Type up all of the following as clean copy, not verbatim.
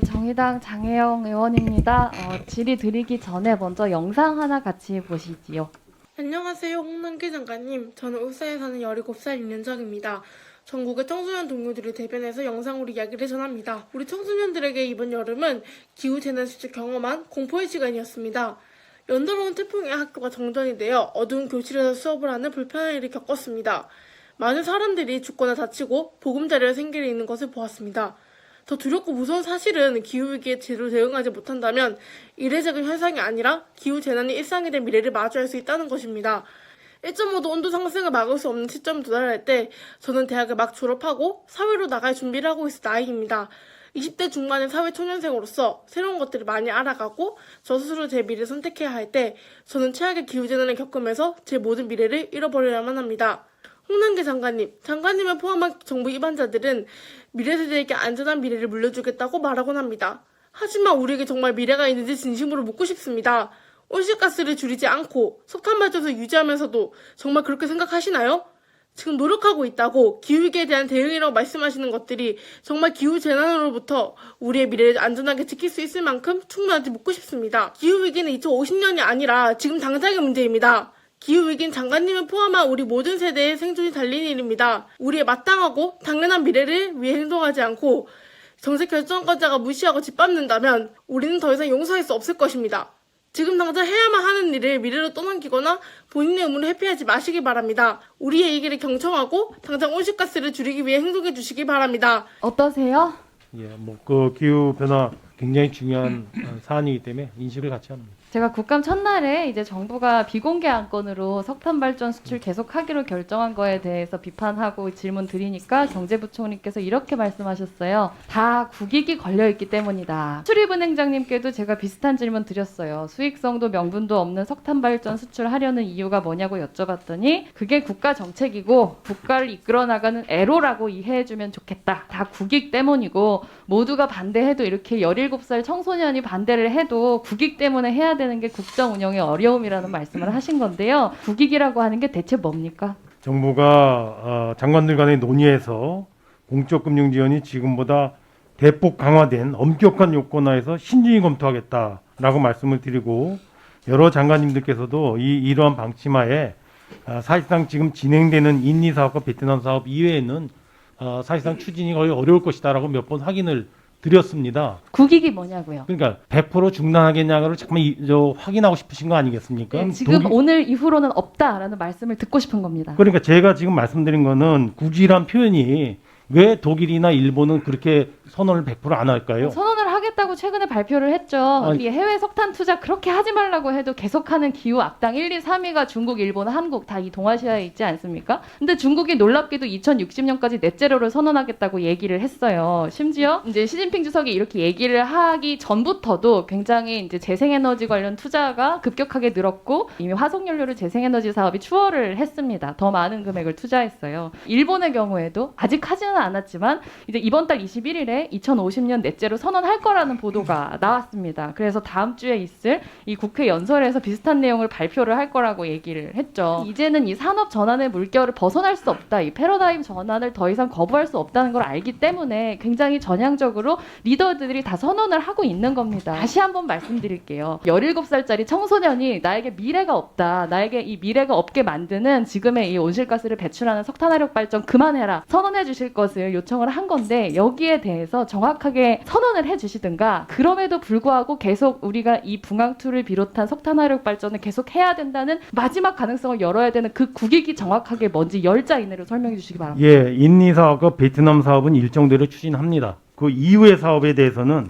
정의당 장혜영 의원입니다. 질의 드리기 전에 먼저 영상 하나 같이 보시지요. 안녕하세요, 홍남기 장관님. 저는 울산에 사는 17살 윤현정입니다. 전국의 청소년 동료들을 대변해서 영상으로 이야기를 전합니다. 우리 청소년들에게 이번 여름은 기후재난 직접 경험한 공포의 시간이었습니다. 연달아온 태풍에 학교가 정전이 되어 어두운 교실에서 수업을 하는 불편한 일을 겪었습니다. 많은 사람들이 죽거나 다치고 보금자리가 생기를 잃는 것을 보았습니다. 더 두렵고 무서운 사실은 기후위기에 제대로 대응하지 못한다면 이례적인 현상이 아니라 기후재난이 일상이 된 미래를 마주할 수 있다는 것입니다. 1.5도 온도 상승을 막을 수 없는 시점에 도달할 때 저는 대학을 막 졸업하고 사회로 나갈 준비를 하고 있을 나이입니다. 20대 중반의 사회초년생으로서 새로운 것들을 많이 알아가고 저 스스로 제 미래를 선택해야 할 때 저는 최악의 기후재난을 겪으면서 제 모든 미래를 잃어버려야만 합니다. 홍남기 장관님을 포함한 정부 입안자들은 미래 세대에게 안전한 미래를 물려주겠다고 말하곤 합니다. 하지만 우리에게 정말 미래가 있는지 진심으로 묻고 싶습니다. 온실가스를 줄이지 않고 석탄 발전소 유지하면서도 정말 그렇게 생각하시나요? 지금 노력하고 있다고 기후위기에 대한 대응이라고 말씀하시는 것들이 정말 기후재난으로부터 우리의 미래를 안전하게 지킬 수 있을 만큼 충분한지 묻고 싶습니다. 기후위기는 2050년이 아니라 지금 당장의 문제입니다. 기후위기는 장관님을 포함한 우리 모든 세대의 생존이 달린 일입니다. 우리의 마땅하고 당연한 미래를 위해 행동하지 않고 정책 결정권자가 무시하고 짓밟는다면 우리는 더 이상 용서할 수 없을 것입니다. 지금 당장 해야만 하는 일을 미래로 떠넘기거나 본인의 의무를 회피하지 마시기 바랍니다. 우리의 이익을 경청하고 당장 온실가스를 줄이기 위해 행동해 주시기 바랍니다. 어떠세요? 그 기후 변화 굉장히 중요한 사안이기 때문에 인식을 같이 합니다. 제가 국감 첫날에 이제 정부가 비공개 안건으로 석탄 발전 수출 계속하기로 결정한 거에 대해서 비판하고 질문 드리니까 경제부총리께서 이렇게 말씀하셨어요. 다 국익이 걸려있기 때문이다. 수리은행장님께도 제가 비슷한 질문 드렸어요. 수익성도 명분도 없는 석탄 발전 수출하려는 이유가 뭐냐고 여쭤봤더니 그게 국가 정책이고 국가를 이끌어 나가는 애로라고 이해해주면 좋겠다. 다 국익 때문이고 모두가 반대해도 이렇게 17살 청소년이 반대를 해도 국익 때문에 해야 되는 게 국정 운영의 어려움이라는 말씀을 하신 건데요. 국익이라고 하는 게 대체 뭡니까? 정부가 장관들 간의 논의에서 공적 금융 지원이 지금보다 대폭 강화된 엄격한 요건하에서 신중히 검토하겠다라고 말씀을 드리고 여러 장관님들께서도 이러한 방침하에 사실상 지금 진행되는 인리 사업과 베트남 사업 이외에는 사실상 추진이 거의 어려울 것이다라고 몇 번 확인을 드렸습니다. 국익이 뭐냐고요? 그러니까 100% 중단하겠냐를 잠깐만 확인하고 싶으신 거 아니겠습니까? 네, 지금 오늘 이후로는 없다라는 말씀을 듣고 싶은 겁니다. 그러니까 제가 지금 말씀드린 거는 국익이란 표현이 왜 독일이나 일본은 그렇게 선언을 100% 안 할까요? 선언을 하겠다고 최근에 발표를 했죠. 이 해외 석탄 투자 그렇게 하지 말라고 해도 계속하는 기후 악당 1, 2, 3위가 중국, 일본, 한국 다 이 동아시아에 있지 않습니까? 근데 중국이 놀랍게도 2060년까지 넷제로를 선언하겠다고 얘기를 했어요. 심지어 이제 시진핑 주석이 이렇게 얘기를 하기 전부터도 굉장히 이제 재생에너지 관련 투자가 급격하게 늘었고 이미 화석연료를 재생에너지 사업이 추월을 했습니다. 더 많은 금액을 투자했어요. 일본의 경우에도 아직 하지는 않았지만 이제 이번 달 21일에 2050년 넷제로 선언할 거라는 보도가 나왔습니다. 그래서 다음 주에 있을 이 국회 연설에서 비슷한 내용을 발표를 할 거라고 얘기를 했죠. 이제는 이 산업 전환의 물결을 벗어날 수 없다. 이 패러다임 전환을 더 이상 거부할 수 없다는 걸 알기 때문에 굉장히 전향적으로 리더들이 다 선언을 하고 있는 겁니다. 다시 한번 말씀드릴게요. 17살짜리 청소년이 나에게 미래가 없다. 나에게 이 미래가 없게 만드는 지금의 이 온실가스를 배출하는 석탄화력 발전 그만해라. 선언해 주실 것을 요청을 한 건데 여기에 대해서 정확하게 선언을 해주시든가 그럼에도 불구하고 계속 우리가 이 붕황2를 비롯한 석탄화력 발전을 계속 해야 된다는 마지막 가능성을 열어야 되는 그 국익이 정확하게 뭔지 10자 이내로 설명해 주시기 바랍니다. 인리 사업과 베트남 사업은 일정대로 추진합니다. 그 이후의 사업에 대해서는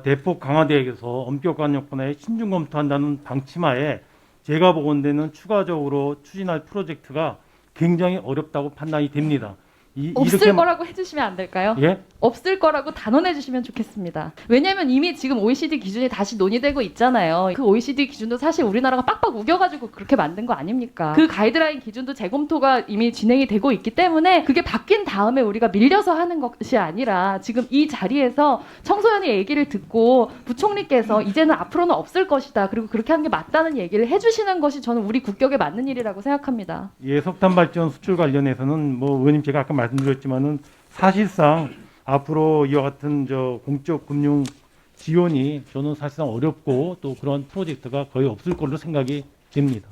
대폭 강화되어서 엄격한 요건에 신중 검토한다는 방침하에 제가 보건대는 추가적으로 추진할 프로젝트가 굉장히 어렵다고 판단이 됩니다. 없을 거라고 해주시면 안 될까요? 예? 없을 거라고 단언해 주시면 좋겠습니다. 왜냐하면 이미 지금 OECD 기준이 다시 논의되고 있잖아요. 그 OECD 기준도 사실 우리나라가 빡빡 우겨가지고 그렇게 만든 거 아닙니까? 그 가이드라인 기준도 재검토가 이미 진행이 되고 있기 때문에 그게 바뀐 다음에 우리가 밀려서 하는 것이 아니라 지금 이 자리에서 청소년의 얘기를 듣고 부총리께서 이제는 앞으로는 없을 것이다. 그리고 그렇게 하는 게 맞다는 얘기를 해주시는 것이 저는 우리 국격에 맞는 일이라고 생각합니다. 석탄 발전 수출 관련해서는 의원님 제가 아까 말씀드렸지만은 사실상 앞으로 이와 같은 공적 금융 지원이 저는 사실상 어렵고 또 그런 프로젝트가 거의 없을 걸로 생각이 됩니다.